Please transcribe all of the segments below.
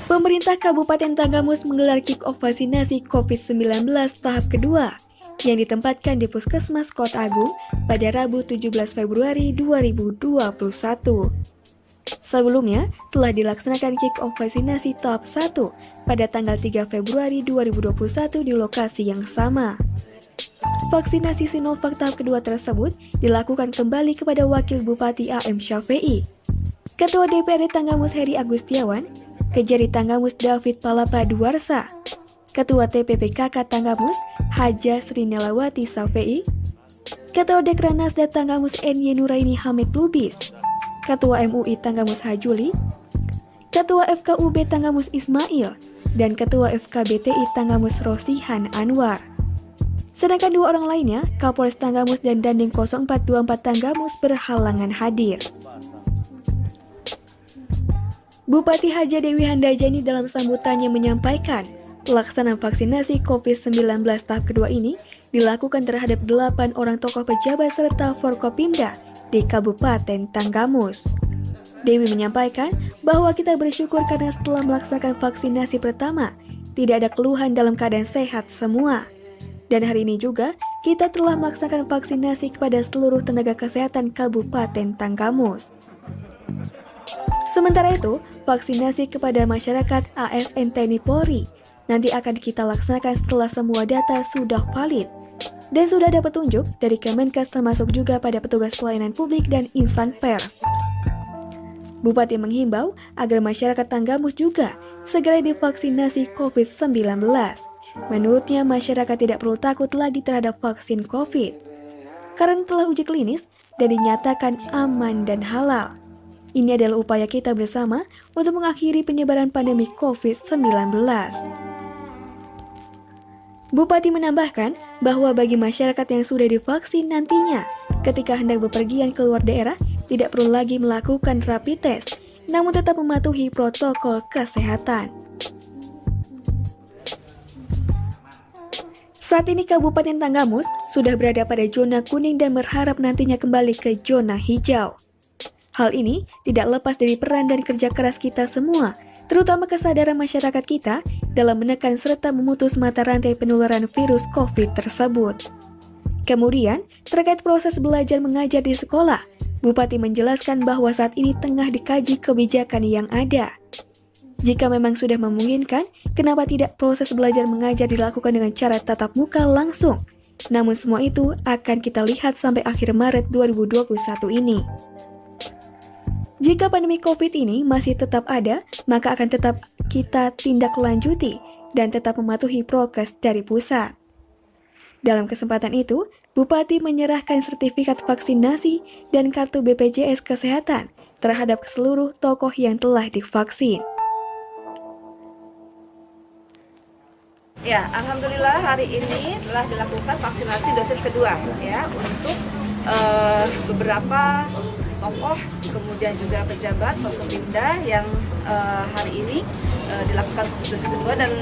Pemerintah Kabupaten Tanggamus menggelar kick-off vaksinasi COVID-19 tahap kedua yang ditempatkan di Puskesmas Kota Agung pada Rabu 17 Februari 2021. Sebelumnya, telah dilaksanakan kick-off vaksinasi tahap 1 pada tanggal 3 Februari 2021 di lokasi yang sama. Vaksinasi Sinovac tahap kedua tersebut dilakukan kembali kepada Wakil Bupati A.M. Syafei, Ketua DPRD Tanggamus Heri Agustiawan, Kejari Tanggamus David Palapa Duarsa, Ketua TPPKK Tanggamus Haja Sri Nelawati Syafei, Ketua Dekranasda Tanggamus N.Y. Nuraini Hamid Lubis, Ketua MUI Tanggamus Hajuli, Ketua FKUB Tanggamus Ismail, dan Ketua FKBTI Tanggamus Rosihan Anwar. Sedangkan dua orang lainnya, Kapolres Tanggamus dan Dandim 0424 Tanggamus berhalangan hadir. Bupati Haja Dewi Handayani dalam sambutannya menyampaikan, pelaksanaan vaksinasi COVID-19 tahap kedua ini dilakukan terhadap 8 orang tokoh pejabat serta Forkopimda di Kabupaten Tanggamus. Dewi menyampaikan bahwa kita bersyukur karena setelah melaksanakan vaksinasi pertama, tidak ada keluhan dalam keadaan sehat semua. Dan hari ini juga, kita telah melaksanakan vaksinasi kepada seluruh tenaga kesehatan Kabupaten Tanggamus. Sementara itu, vaksinasi kepada masyarakat ASN TNI Polri nanti akan kita laksanakan setelah semua data sudah valid dan sudah ada petunjuk dari Kemenkes termasuk juga pada petugas pelayanan publik dan insan pers. Bupati menghimbau agar masyarakat Tanggamus juga segera divaksinasi COVID-19. Menurutnya, masyarakat tidak perlu takut lagi terhadap vaksin COVID karena telah uji klinis dan dinyatakan aman dan halal. Ini adalah upaya kita bersama untuk mengakhiri penyebaran pandemi COVID-19. Bupati menambahkan bahwa bagi masyarakat yang sudah divaksin nantinya, ketika hendak bepergian keluar daerah, tidak perlu lagi melakukan rapid test, namun tetap mematuhi protokol kesehatan. Saat ini Kabupaten Tanggamus sudah berada pada zona kuning dan berharap nantinya kembali ke zona hijau. Hal ini tidak lepas dari peran dan kerja keras kita semua, terutama kesadaran masyarakat kita dalam menekan serta memutus mata rantai penularan virus COVID tersebut. Kemudian, terkait proses belajar mengajar di sekolah, Bupati menjelaskan bahwa saat ini tengah dikaji kebijakan yang ada. Jika memang sudah memungkinkan, kenapa tidak proses belajar mengajar dilakukan dengan cara tatap muka langsung? Namun semua itu akan kita lihat sampai akhir Maret 2021 ini. Jika pandemi COVID ini masih tetap ada, maka akan tetap kita tindak lanjuti dan tetap mematuhi prokes dari pusat. Dalam kesempatan itu, Bupati menyerahkan sertifikat vaksinasi dan kartu BPJS Kesehatan terhadap seluruh tokoh yang telah divaksin. Ya, alhamdulillah hari ini telah dilakukan vaksinasi dosis kedua ya untuk beberapa tokoh, kemudian juga pejabat Forkopimda yang hari ini dilakukan dosis kedua dan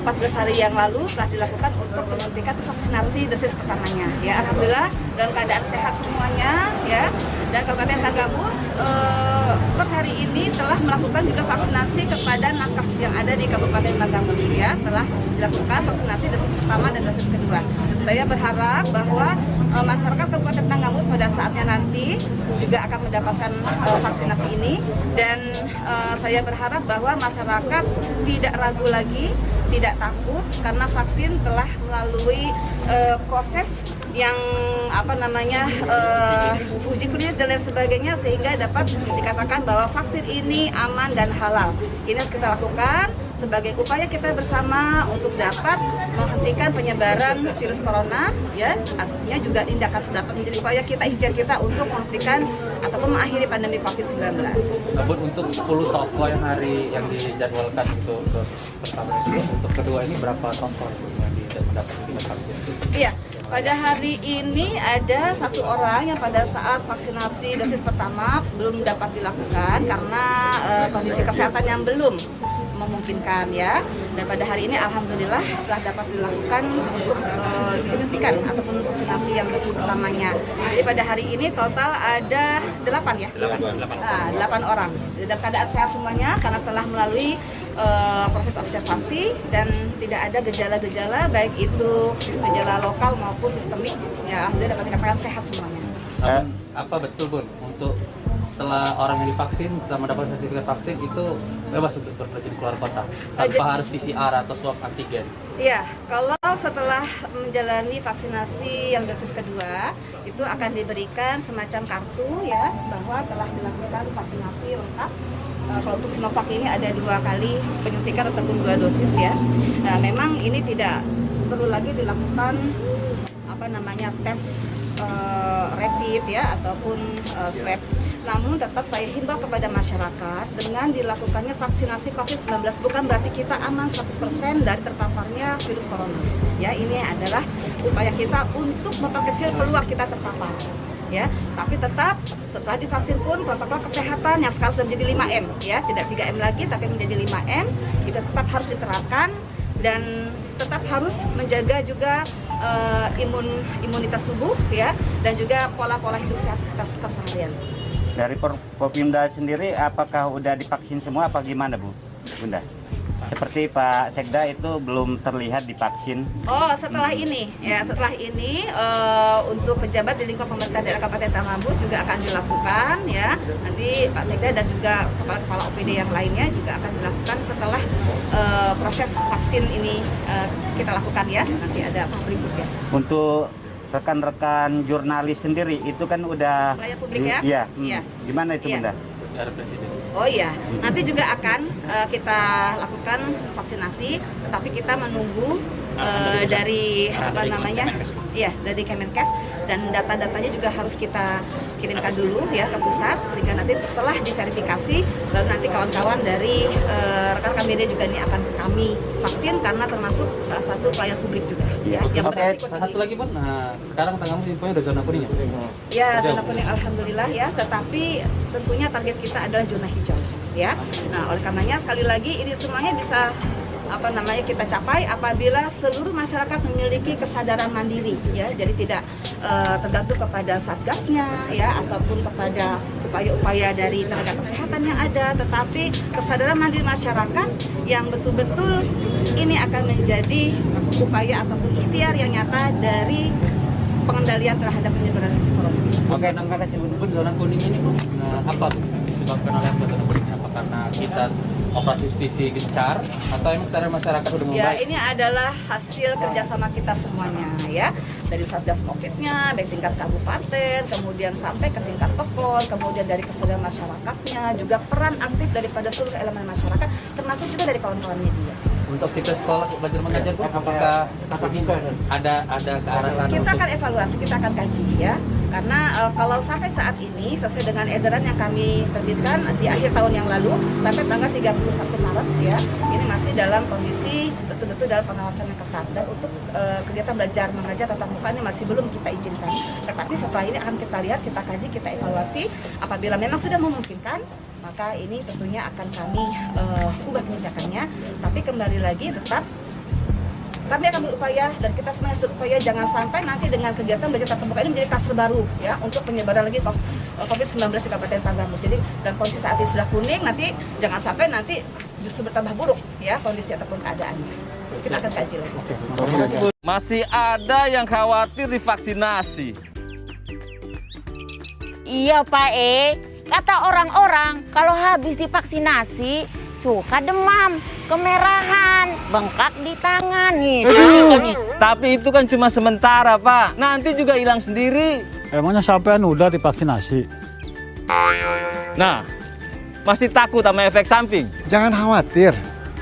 14 hari yang lalu telah dilakukan untuk penyuntikan vaksinasi dosis pertamanya. Ya, alhamdulillah dalam keadaan sehat semuanya ya. Dan Kabupaten Tanggamus per hari ini telah melakukan juga vaksinasi kepada nakes yang ada di Kabupaten Tanggamus ya, telah dilakukan vaksinasi dosis pertama dan dosis kedua. Saya berharap bahwa masyarakat Kabupaten Tanggamus pada saatnya nanti juga akan mendapatkan vaksinasi ini dan saya berharap bahwa masyarakat tidak ragu lagi, tidak takut karena vaksin telah melalui proses yang uji klinis dan lain sebagainya sehingga dapat dikatakan bahwa vaksin ini aman dan halal. Ini harus kita lakukan sebagai upaya kita bersama untuk dapat menghentikan penyebaran virus corona ya, artinya juga ini dapat menjadi upaya kita, ikhtiar kita untuk menghentikan ataupun mengakhiri pandemi COVID-19. Namun untuk 10 toko yang dijadwalkan untuk dosis pertama itu, untuk kedua ini berapa toko yang mendapatkan vaksin? Iya, Pada hari ini ada 1 orang yang pada saat vaksinasi dosis pertama belum dapat dilakukan karena kondisi kesehatan yang belum memungkinkan ya. Dan pada hari ini alhamdulillah telah dapat dilakukan untuk penyuntikan ataupun vaksinasi yang dosis pertamanya. Jadi pada hari ini total ada 8 ya? 8 orang. Dalam keadaan sehat semuanya karena telah melalui proses observasi dan tidak ada gejala-gejala baik itu gejala lokal maupun sistemik. Ya, alhamdulillah dapat dikatakan sehat semuanya. Apa betul Bun, untuk setelah orang yang divaksin, setelah mendapat sertifikat vaksin itu bebas untuk berpergian keluar kota tanpa harus PCR atau swab antigen? Iya, kalau setelah menjalani vaksinasi yang dosis kedua itu akan diberikan semacam kartu ya bahwa telah dilakukan vaksinasi lengkap. Kalau untuk Sinovac ini ada 2 kali penyuntikan ataupun 2 dosis ya. Nah, memang ini tidak perlu lagi dilakukan tes rapid ya ataupun swab. Namun tetap saya himbau kepada masyarakat dengan dilakukannya vaksinasi COVID-19 bukan berarti kita aman 100% dari terpaparnya virus corona. Ya, ini adalah upaya kita untuk memperkecil peluang kita terpapar. Ya, tapi tetap setelah divaksin pun protokol kesehatan yang sekarang sudah menjadi 5M ya, tidak 3M lagi tapi menjadi 5M itu tetap harus diterapkan dan tetap harus menjaga juga imunitas tubuh ya dan juga pola-pola hidup sehat keseharian. Dari Popimda sendiri apakah udah divaksin semua apa gimana Bu? Bunda? Seperti Pak Sekda itu belum terlihat divaksin. Oh, setelah ini untuk pejabat di lingkup pemerintah daerah Kabupaten Tangamus juga akan dilakukan ya. Nanti Pak Sekda dan juga kepala OPD yang lainnya juga akan dilakukan setelah proses vaksin ini kita lakukan ya. Nanti ada berikutnya. Untuk rekan-rekan jurnalis sendiri itu kan udah layar publik ya? Iya. Gimana itu Bunda? Presiden. Oh iya, nanti juga akan kita lakukan vaksinasi, tapi kita menunggu dari dari Kemenkes dan data-datanya juga harus kita kirimkan dulu ya ke pusat sehingga nanti setelah diverifikasi lalu nanti kawan-kawan dari rekan-rekan media juga ini akan kami vaksin karena termasuk salah satu pelayan publik juga ya. Yang satu lagi Bun, nah sekarang Tangamus infonya udah zona kuning ya? Zona kuning alhamdulillah ya, tetapi tentunya target kita adalah zona hijau ya. Nah, oleh karenanya sekali lagi ini semuanya bisa kita capai apabila seluruh masyarakat memiliki kesadaran mandiri ya, jadi tidak tergantung kepada satgasnya ya ataupun kepada upaya-upaya dari tenaga kesehatan yang ada, tetapi kesadaran mandiri masyarakat yang betul-betul ini akan menjadi upaya ataupun ikhtiar yang nyata dari pengendalian terhadap penyebaran virus corona. Oke, terima kasih Bun. Zona kuning ini Bun, apa disebabkan oleh zona kuning? Apa karena kita operasi justisi gencar atau emang secara masyarakat udah membaik? Ya, ini adalah hasil kerjasama kita semuanya ya, dari Satgas Covid-nya, baik tingkat kabupaten, kemudian sampai ke tingkat Pekon, kemudian dari kesadaran masyarakatnya, juga peran aktif daripada seluruh elemen masyarakat, termasuk juga dari kawan-kawan media. Untuk aktivitas sekolah belajar mengajar Bun, apakah ada ke arah sana? Kita akan evaluasi, kita akan kaji ya. Karena kalau sampai saat ini sesuai dengan edaran yang kami terbitkan di akhir tahun yang lalu sampai tanggal 31 Maret ya, ini masih dalam kondisi betul-betul dalam pengawasan yang ketat dan untuk kegiatan belajar mengajar tatap muka ini masih belum kita izinkan. Tetapi setelah ini akan kita lihat, kita kaji, kita evaluasi. Apabila memang sudah memungkinkan, maka ini tentunya akan kami ubah kebijakannya. Tapi kembali lagi tetap kami akan berupaya dan kita semuanya harus berupaya jangan sampai nanti dengan kegiatan belajar tatap muka ini menjadi kluster baru ya untuk penyebaran lagi COVID-19 di Kabupaten Tangamus. Jadi dan kondisi saat ini sudah kuning, nanti jangan sampai nanti justru bertambah buruk ya kondisi ataupun keadaannya. Kita akan kaji lagi. Masih ada yang khawatir divaksinasi. Iya Pak kata orang-orang kalau habis divaksinasi suka demam, kemerahan, bengkak di tangan nih. Tapi itu kan cuma sementara Pak, nanti juga hilang sendiri. Emangnya sampean udah divaksinasi? Nah, masih takut sama efek samping? Jangan khawatir,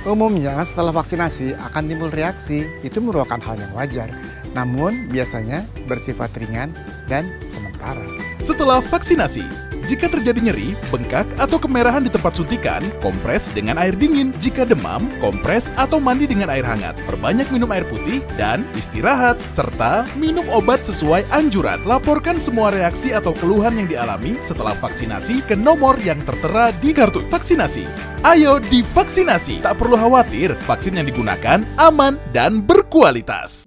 umumnya setelah vaksinasi akan timbul reaksi, itu merupakan hal yang wajar. Namun biasanya bersifat ringan dan sementara. Setelah vaksinasi, Jika terjadi nyeri, bengkak, atau kemerahan di tempat suntikan, kompres dengan air dingin. Jika demam, kompres atau mandi dengan air hangat. Perbanyak minum air putih dan istirahat, serta minum obat sesuai anjuran. Laporkan semua reaksi atau keluhan yang dialami setelah vaksinasi ke nomor yang tertera di kartu vaksinasi. Ayo divaksinasi, tak perlu khawatir, vaksin yang digunakan aman dan berkualitas.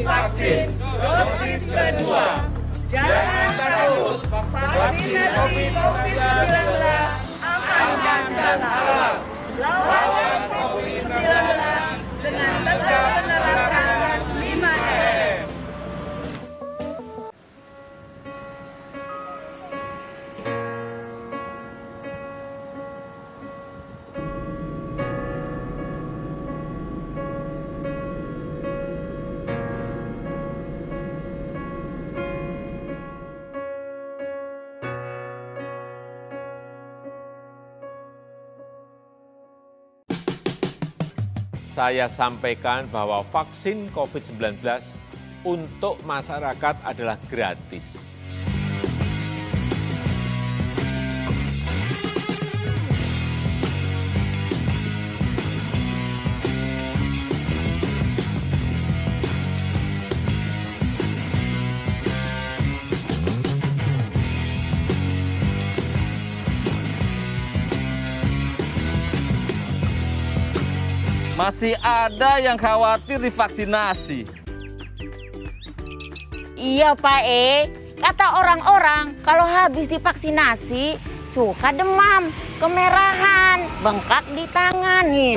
Vaksin dosis kedua. Jangan takut, vaksinasi COVID-19 aman dan halal. Lawan COVID-19 dengan tetap menerapkan 5M. Saya sampaikan bahwa vaksin COVID-19 untuk masyarakat adalah gratis. Masih ada yang khawatir divaksinasi. Iya Pak kata orang-orang kalau habis divaksinasi suka demam, kemerahan, bengkak di tangan nih.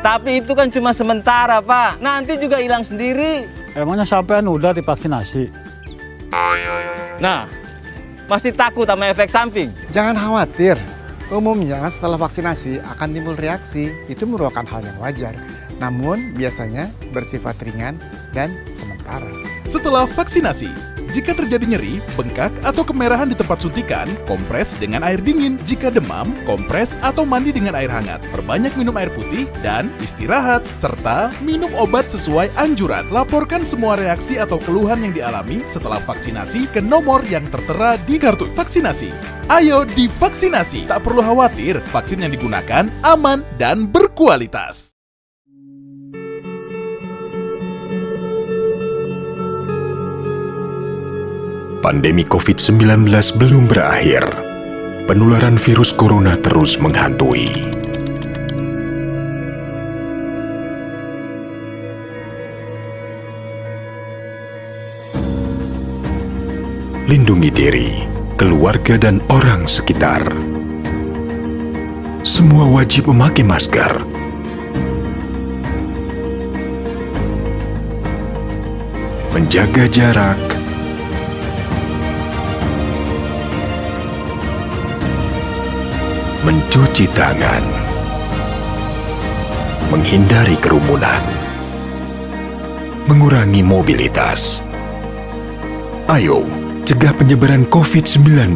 Tapi itu kan cuma sementara Pak, nanti juga hilang sendiri. Emangnya sampean udah divaksinasi? Nah, masih takut sama efek samping? Jangan khawatir. Umumnya setelah vaksinasi akan timbul reaksi, itu merupakan hal yang wajar. Namun biasanya bersifat ringan dan sementara. Setelah vaksinasi, jika terjadi nyeri, bengkak, atau kemerahan di tempat suntikan, kompres dengan air dingin. Jika demam, kompres atau mandi dengan air hangat. Perbanyak minum air putih dan istirahat, serta minum obat sesuai anjuran. Laporkan semua reaksi atau keluhan yang dialami setelah vaksinasi ke nomor yang tertera di kartu vaksinasi. Ayo divaksinasi, tak perlu khawatir, vaksin yang digunakan aman dan berkualitas. Pandemi COVID-19 belum berakhir. Penularan virus corona terus menghantui. Lindungi diri, keluarga, dan orang sekitar. Semua wajib memakai masker. menjaga jarak, mencuci tangan, menghindari kerumunan, mengurangi mobilitas. Ayo, cegah penyebaran COVID-19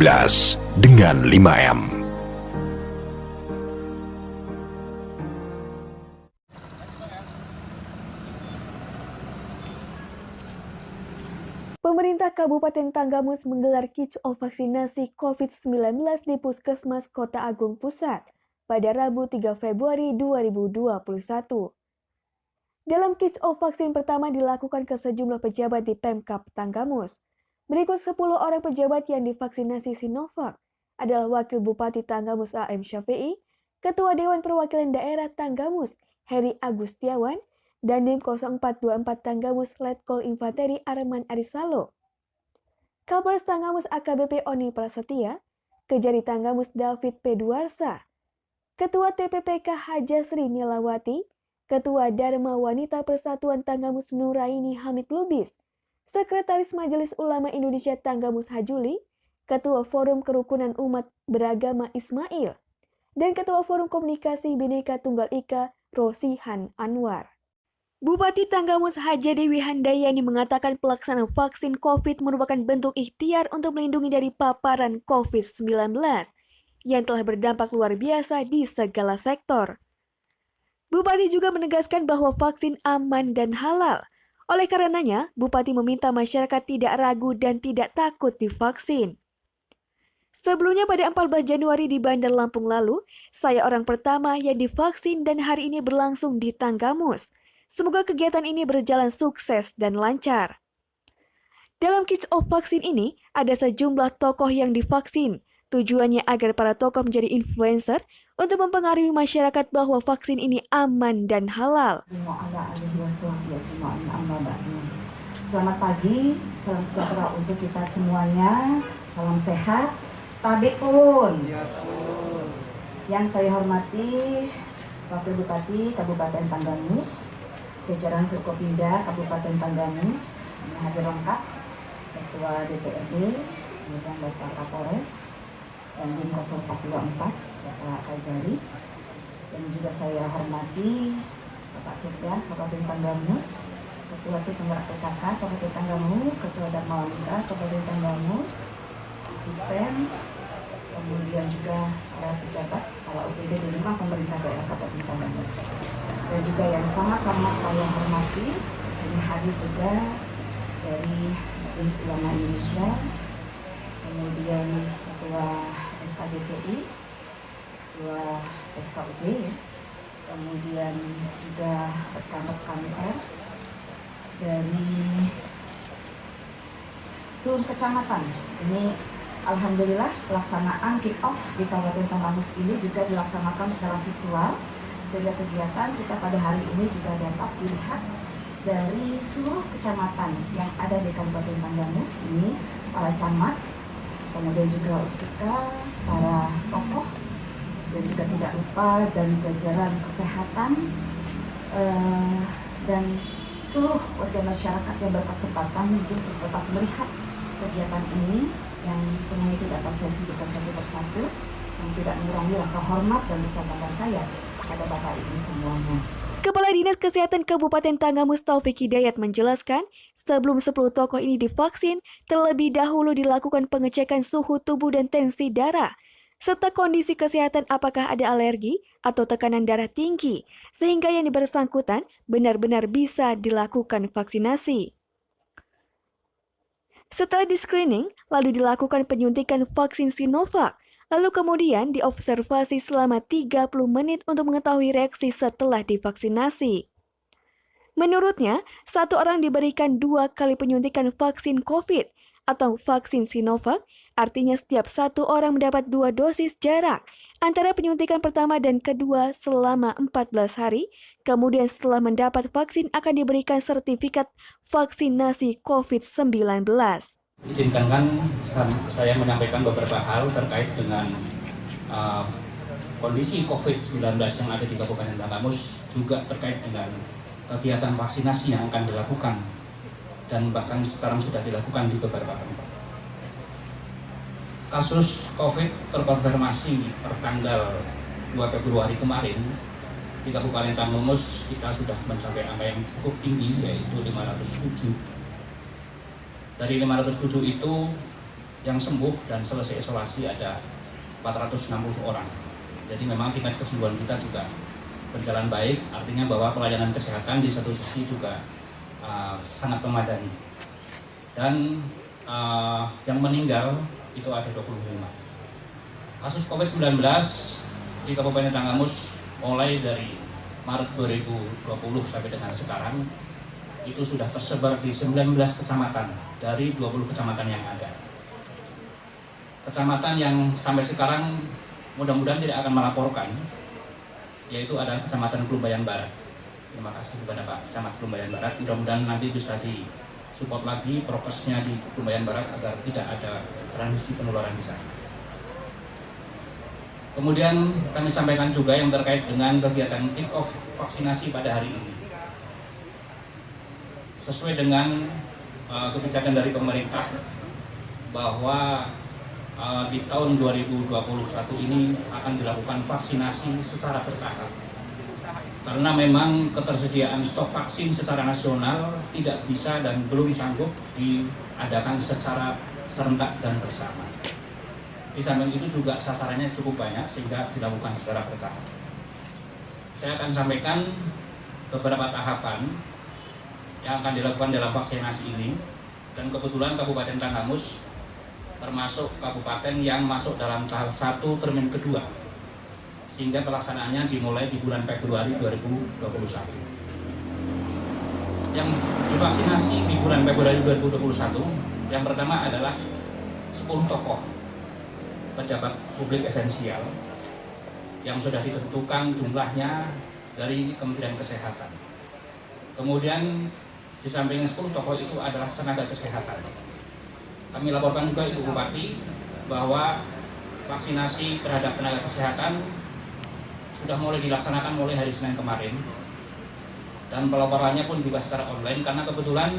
dengan 5M. Pemerintah Kabupaten Tanggamus menggelar kick-off vaksinasi COVID-19 di Puskesmas Kota Agung Pusat pada Rabu 3 Februari 2021. Dalam kick-off vaksin pertama dilakukan ke sejumlah pejabat di Pemkab Tanggamus. Berikut 10 orang pejabat yang divaksinasi Sinovac adalah Wakil Bupati Tanggamus A.M. Syafi'i, Ketua Dewan Perwakilan Daerah Tanggamus Heri Agustiawan, Dandim 0424 Tanggamus Letkol Infanteri Arman Arisalo, Kapolres Tanggamus AKBP Oni Prasetya, Kejari Tanggamus David P. Duarsa, Ketua TPPK Haja Sri Nilawati, Ketua Dharma Wanita Persatuan Tanggamus Nuraini Hamid Lubis, Sekretaris Majelis Ulama Indonesia Tanggamus Hajuli, Ketua Forum Kerukunan Umat Beragama Ismail, dan Ketua Forum Komunikasi Bhinneka Tunggal Ika Rosihan Anwar. Bupati Tanggamus Haja Dewi Handayani mengatakan pelaksanaan vaksin COVID merupakan bentuk ikhtiar untuk melindungi dari paparan COVID-19 yang telah berdampak luar biasa di segala sektor. Bupati juga menegaskan bahwa vaksin aman dan halal. Oleh karenanya, Bupati meminta masyarakat tidak ragu dan tidak takut divaksin. Sebelumnya pada 14 Januari di Bandar Lampung lalu, saya orang pertama yang divaksin dan hari ini berlangsung di Tanggamus. Semoga kegiatan ini berjalan sukses dan lancar. Dalam kick-off vaksin ini, ada sejumlah tokoh yang divaksin. Tujuannya agar para tokoh menjadi influencer untuk mempengaruhi masyarakat bahwa vaksin ini aman dan halal. Selamat pagi, salam sejahtera untuk kita semuanya, salam sehat, tabiun. Yang saya hormati Wakil Bupati Kabupaten Tanggamus, jajaran Forkopimda Kabupaten Tanggamus, yang hadir lengkap, Ketua DPRD, kemudian Bapak Kapolres, Dandim 0424, Bapak Kajari, dan juga saya hormati Bapak Sekda Kabupaten Tanggamus, Ketua Penggerak PKK Kabupaten Tanggamus, Ketua Dharma Wanita Kabupaten Tanggamus, asisten, kemudian juga para pejabat, para OPD di lingkungan pemerintah daerah Kabupaten Tanggamus. Dan juga yang sangat-sangat saya hormati, ini hadir juga dari Majelis Ulama Indonesia, kemudian Ketua FKDPI, Ketua FKUB, kemudian juga rekan-rekan pers dari seluruh kecamatan. Ini alhamdulillah pelaksanaan kick-off di Kabupaten Tanggamus ini juga dilaksanakan secara virtual, sehingga kegiatan kita pada hari ini juga dapat dilihat dari seluruh kecamatan yang ada di Kabupaten Tanggamus ini, para camat, kemudian juga uspika, para tokoh, dan juga tidak lupa dan jajaran kesehatan dan seluruh warga masyarakat yang berkesempatan untuk tetap melihat kegiatan ini yang semuanya tidak tersedia satu persatu, yang tidak mengurangi rasa hormat dan rasa bangga saya pada Bapak Ibu semuanya. Kepala Dinas Kesehatan Kabupaten Tanggamus Taufik Hidayat menjelaskan, sebelum 10 tokoh ini divaksin, terlebih dahulu dilakukan pengecekan suhu tubuh dan tensi darah, serta kondisi kesehatan apakah ada alergi atau tekanan darah tinggi, sehingga yang bersangkutan benar-benar bisa dilakukan vaksinasi. Setelah di-screening, lalu dilakukan penyuntikan vaksin Sinovac, lalu kemudian diobservasi selama 30 menit untuk mengetahui reaksi setelah divaksinasi. Menurutnya, satu orang diberikan 2 kali penyuntikan vaksin COVID atau vaksin Sinovac, artinya setiap satu orang mendapat 2 dosis jarak antara penyuntikan pertama dan kedua selama 14 hari, kemudian setelah mendapat vaksin akan diberikan sertifikat vaksinasi COVID-19. Izinkan saya menyampaikan beberapa hal terkait dengan kondisi COVID-19 yang ada di Kabupaten Tanggamus, juga terkait dengan kegiatan vaksinasi yang akan dilakukan dan bahkan sekarang sudah dilakukan di beberapa tempat. Kasus COVID terkonfirmasi per tanggal 2 Februari kemarin di Kabupaten Tanggamus kita sudah mencapai angka yang cukup tinggi, yaitu 507. Dari 507 itu yang sembuh dan selesai isolasi ada 460 orang. Jadi memang tingkat kesembuhan kita juga berjalan baik, artinya bahwa pelayanan kesehatan di satu sisi juga sangat memadai. Dan yang meninggal itu ada 25. Kasus COVID-19 di Kabupaten Tanggamus mulai dari Maret 2020 sampai dengan sekarang itu sudah tersebar di 19 kecamatan dari 20 kecamatan yang ada. Kecamatan yang sampai sekarang mudah-mudahan tidak akan melaporkan yaitu ada Kecamatan Pelumbayan Barat. Terima kasih kepada Pak Camat Pelumbayan Barat. Mudah-mudahan nanti bisa disupport lagi prokesnya di Pelumbayan Barat agar tidak ada transmisi penularan di sana. Kemudian kami sampaikan juga yang terkait dengan kegiatan kick-off vaksinasi pada hari ini. Sesuai dengan kebijakan dari pemerintah bahwa di tahun 2021 ini akan dilakukan vaksinasi secara bertahap. Karena memang ketersediaan stok vaksin secara nasional tidak bisa dan belum sanggup diadakan secara serentak dan bersama. Di samping itu juga sasarannya cukup banyak sehingga dilakukan secara bertahap. Saya akan sampaikan beberapa tahapan yang akan dilakukan dalam vaksinasi ini, dan kebetulan Kabupaten Tanggamus termasuk kabupaten yang masuk dalam tahap 1 termin kedua, sehingga pelaksanaannya dimulai di bulan Februari 2021. Yang divaksinasi di bulan Februari 2021 yang pertama adalah 10 tokoh pejabat publik esensial yang sudah ditentukan jumlahnya dari Kementerian Kesehatan. Kemudian di samping 10 tokoh itu adalah tenaga kesehatan. Kami laporkan juga Ibu Bupati bahwa vaksinasi terhadap tenaga kesehatan sudah mulai dilaksanakan mulai hari Senin kemarin, dan pelaporannya pun juga secara online karena kebetulan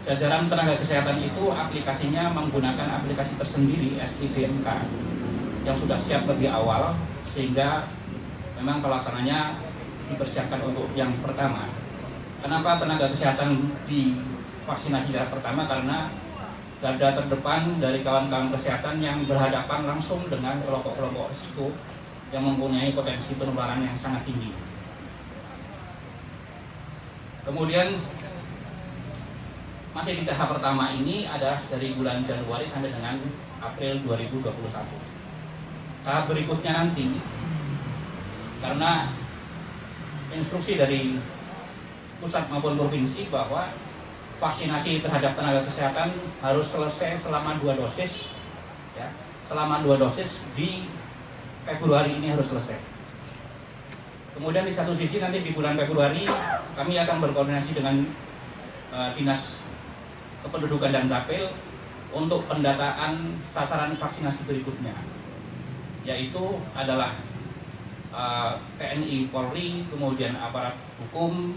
jajaran tenaga kesehatan itu aplikasinya menggunakan aplikasi tersendiri SIDMK yang sudah siap lebih awal, sehingga memang pelaksananya dipersiapkan untuk yang pertama. Kenapa tenaga kesehatan divaksinasi tahap pertama? Karena garda terdepan dari kawan-kawan kesehatan yang berhadapan langsung dengan kelompok-kelompok risiko yang mempunyai potensi penularan yang sangat tinggi. Kemudian masih di tahap pertama ini adalah dari bulan Januari sampai dengan April 2021. Tahap berikutnya nanti, karena instruksi dari pusat maupun provinsi bahwa vaksinasi terhadap tenaga kesehatan harus selesai selama 2 dosis, ya, selama 2 dosis di Februari ini harus selesai. Kemudian di satu sisi nanti di bulan Februari kami akan berkoordinasi dengan Dinas Kependudukan dan Capil untuk pendataan sasaran vaksinasi berikutnya, yaitu adalah TNI, Polri, kemudian aparat hukum,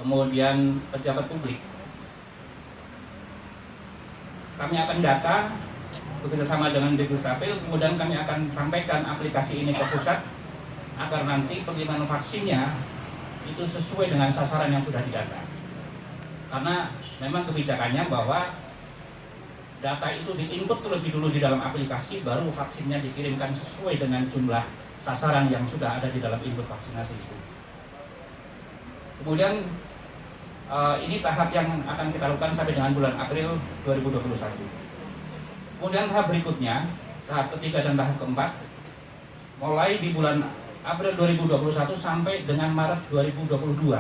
kemudian pejabat publik. Kami akan data bekerjasama dengan Dukcapil, kemudian kami akan sampaikan aplikasi ini ke pusat agar nanti pengiriman vaksinnya itu sesuai dengan sasaran yang sudah didata. Karena memang kebijakannya bahwa data itu di-input terlebih dulu di dalam aplikasi, baru vaksinnya dikirimkan sesuai dengan jumlah sasaran yang sudah ada di dalam input vaksinasi itu. Kemudian ini tahap yang akan kita lakukan sampai dengan bulan April 2021. Kemudian tahap berikutnya, tahap ketiga dan tahap keempat, mulai di bulan April 2021 sampai dengan Maret 2022.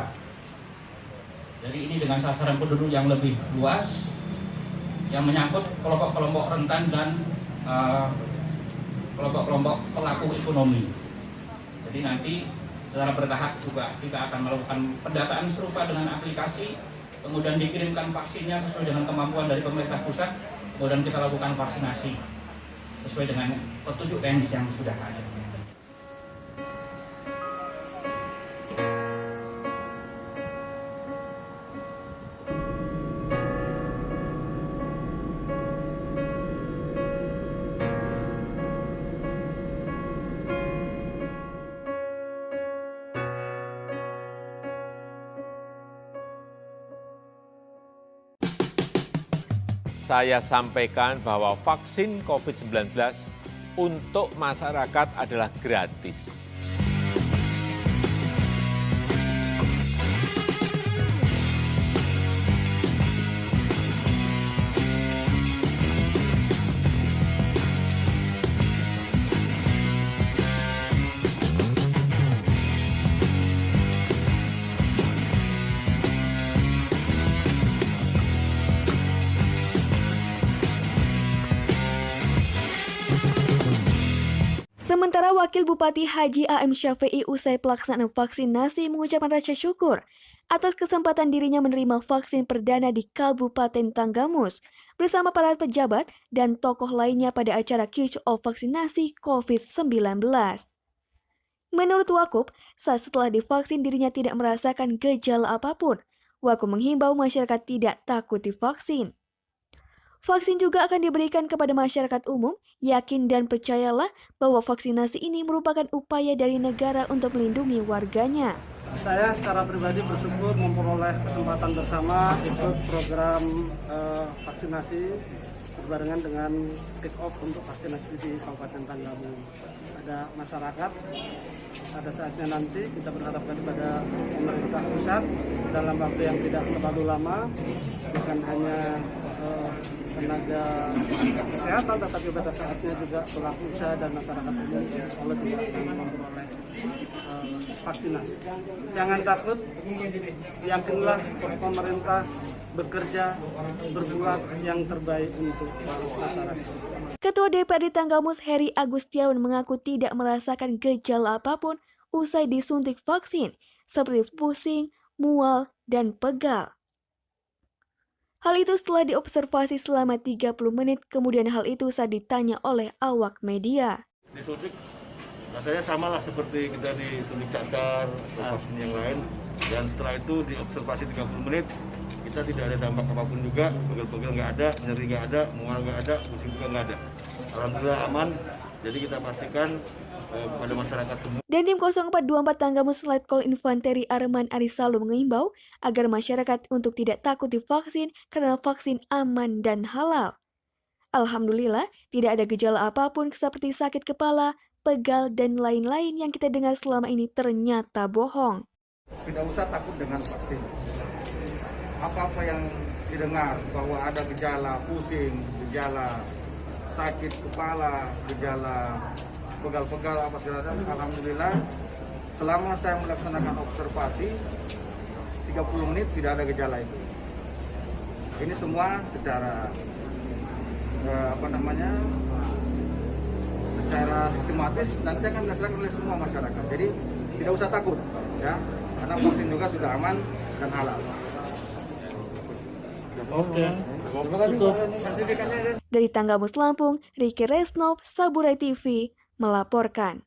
Jadi ini dengan sasaran penduduk yang lebih luas, yang menyangkut kelompok-kelompok rentan dan kelompok-kelompok pelaku ekonomi. Jadi nanti secara bertahap juga kita akan melakukan pendataan serupa dengan aplikasi, kemudian dikirimkan vaksinnya sesuai dengan kemampuan dari pemerintah pusat, kemudian kita lakukan vaksinasi sesuai dengan petunjuk teknis yang sudah ada. saya sampaikan bahwa vaksin COVID-19 untuk masyarakat adalah gratis. Sementara Wakil Bupati Haji A.M. Syafi'i usai pelaksanaan vaksinasi mengucapkan rasa syukur atas kesempatan dirinya menerima vaksin perdana di Kabupaten Tanggamus bersama para pejabat dan tokoh lainnya pada acara kick-off vaksinasi COVID-19. Menurut Wakub, saat setelah divaksin dirinya tidak merasakan gejala apapun. Wakub menghimbau masyarakat tidak takut divaksin. Vaksin juga akan diberikan kepada masyarakat umum. Yakin dan percayalah bahwa vaksinasi ini merupakan upaya dari negara untuk melindungi warganya. Saya secara pribadi bersyukur memperoleh kesempatan bersama ikut program vaksinasi berbarengan dengan kick-off untuk vaksinasi di Kabupaten Tanggamus. Ada masyarakat, pada saatnya nanti kita berharap kepada pemerintah pusat dalam waktu yang tidak terlalu lama, bukan hanya tenaga kesehatan, tetapi pada saatnya juga pelaku usaha dan masyarakat umum solid akan memperoleh vaksinasi. Jangan takut, yakinlah pemerintah bekerja berbuat yang terbaik untuk masyarakat. Ketua DPRD Tanggamus Heri Agustiawan mengaku tidak merasakan gejala apapun usai disuntik vaksin, seperti pusing, mual, dan pegal. Hal itu setelah diobservasi selama 30 menit, kemudian hal itu saat ditanya oleh awak media. Disuntik rasanya sama lah seperti kita disuntik cacar atau vaksin yang lain. Dan setelah itu diobservasi 30 menit, kita tidak ada dampak apapun juga, pegel-pegel nggak ada, nyeri nggak ada, mual nggak ada, pusing juga nggak ada. Alhamdulillah aman, jadi kita pastikan pada masyarakat semua. Dan tim 0424 Tanggamus Letkol Infanteri Arman Arisalu mengimbau agar masyarakat untuk tidak takut divaksin karena vaksin aman dan halal. Alhamdulillah, tidak ada gejala apapun seperti sakit kepala, pegal, dan lain-lain yang kita dengar selama ini ternyata bohong. Tidak usah takut dengan vaksin. Apa-apa yang didengar bahwa ada gejala pusing, gejala sakit kepala, gejala pegal-pegal apa segala macam, alhamdulillah selama saya melaksanakan observasi 30 menit tidak ada gejala itu. Ini semua secara secara sistematis nanti akan dilaksanakan oleh semua masyarakat. Jadi tidak usah takut ya, karena vaksin juga sudah aman dan halal. Oke. Dari Tanggamus Lampung, Ricky Resnov, Saburai TV melaporkan.